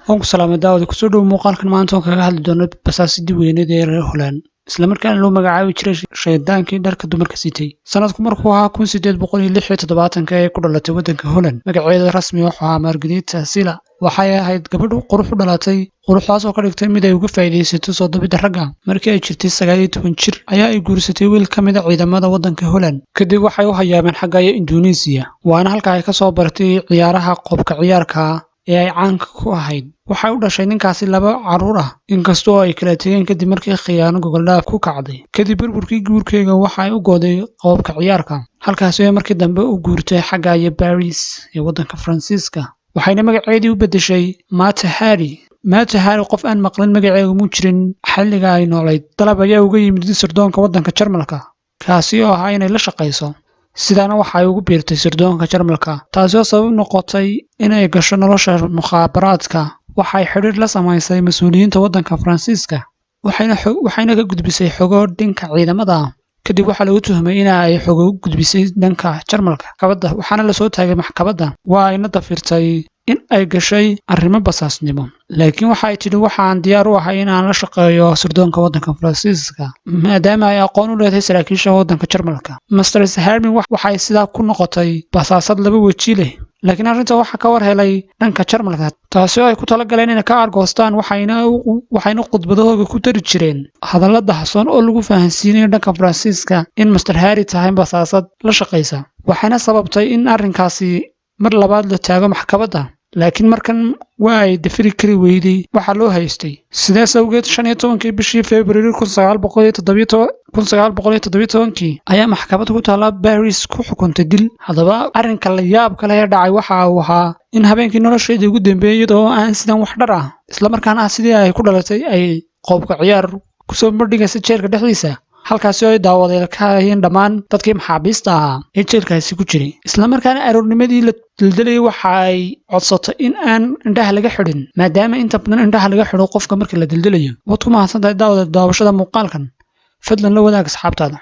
Waan ku salaamay daawada ku soo dhow muuqaalkan maanta oo kaga hadli doono basaasidii weyneed ee reer Holland isla markaana loo magacaabi jiray shaydaankii dharka dumarka sitay sanadku markuu ahaa 1876 ee ku dhalatay wadanka Holland magaceeda rasmi wuxuu ahaa Margarita Sila waxay ahayd gabadh qurux u dhalatay quruxdaas oo ka dhigtay mid ay uga faa'iideysato soo dabida ragga markii ay jirtay 19 jir ayaa ay guursatay wiil ka mid ah ciidamada wadanka Holland kadib waxay u hayaameen xagga Indonesia waana halka ay ka soo bartay ciyaaraha qobka ciyaarka ee ay caanka ku ahayd waxay u dhashay ninkaasi laba caruur ah inkastoo ay kala tageen kadib markii khiyaano gogoldhaaf ku kacday kadib burburkii guurkeega waxay u gooday qobka ciyaarka halkaas oo markii dambe u guurtay xagga Paris ee wadanka Faransiiska waxayna magaceedii u bedeshay Mata Hari qof aan maqlin magaceedu mu jirin xilliga ay noolayd dalab ayaa uga yimid sirdoonka wadanka Jarmalka kaasi oo ahaa inay la shaqeyso sidana waxay ugu biirtay sirdoonka Jarmalka taasoo sabab noqotay inay gasho nolosha mukhaabaraadka waxay xiriir la samaysay mas'uuliyiinta wadanka Faransiiska waxayna ka gudbisay xogo dhanka ciidamada kadib waxa lagu tuhmay in ay xogo u gudbisay dhanka Jarmalka kabada waxaana la soo taagay maxkamadda waa ay dafirtay in ay gashay arrimo basaasnimo laakiin waxa ay tiri waxaan diyaar u ahay in aan la shaqeeyo sirdoonka wadanka Faransiiska maadaama ay aqoon u leedahay saraakiisha wadanka Jarmalka Master Herman waxay sidaa ku noqotay basaasad laba waji leh laakiin arrinta waxa ka war helay dhanka Jarmalka taasoo ay ku talagaleen in ka argoostaan waxayna khudbadahooda ku tari jireen hadallada xasoon oo lagu fahansiinayo dhanka Faransiiska in Master Harry tahay basaasad la shaqeysa waxayna sababtay in arrinkaasi mar labaad la taago maxkamadda laakiin markan waa ay dafiri kari weyday waxa loo haystay sidaas awgeed 15 bishii February 1917 ayaa maxkamad ku taala Paris ku xukuntay dil hadaba arrinka la yaab kale ee dhacay waxa uu ahaa in habeenkii nolosheedii ugu dambeeyay oo aan sidan wax dhar ah isla markaana sidii ay ku dhalatay ay qobka ciyaar ku soo bandhigaysa jeelka dhexdiisa halkaas oo ay daawadeen ka hayeen dhamaan dadkii maxaabiista ahaa ee jeelkaasi ku jiray isla markaana aroornimadii la dildilay waxa ay codsatay in aan indhaha laga xidhin maadaama inta badan indhaha laga xidho qofka marka la dildilayo waad ku mahadsantahay daawashada muuqaalkan fadlan la wadaag asxaabtaada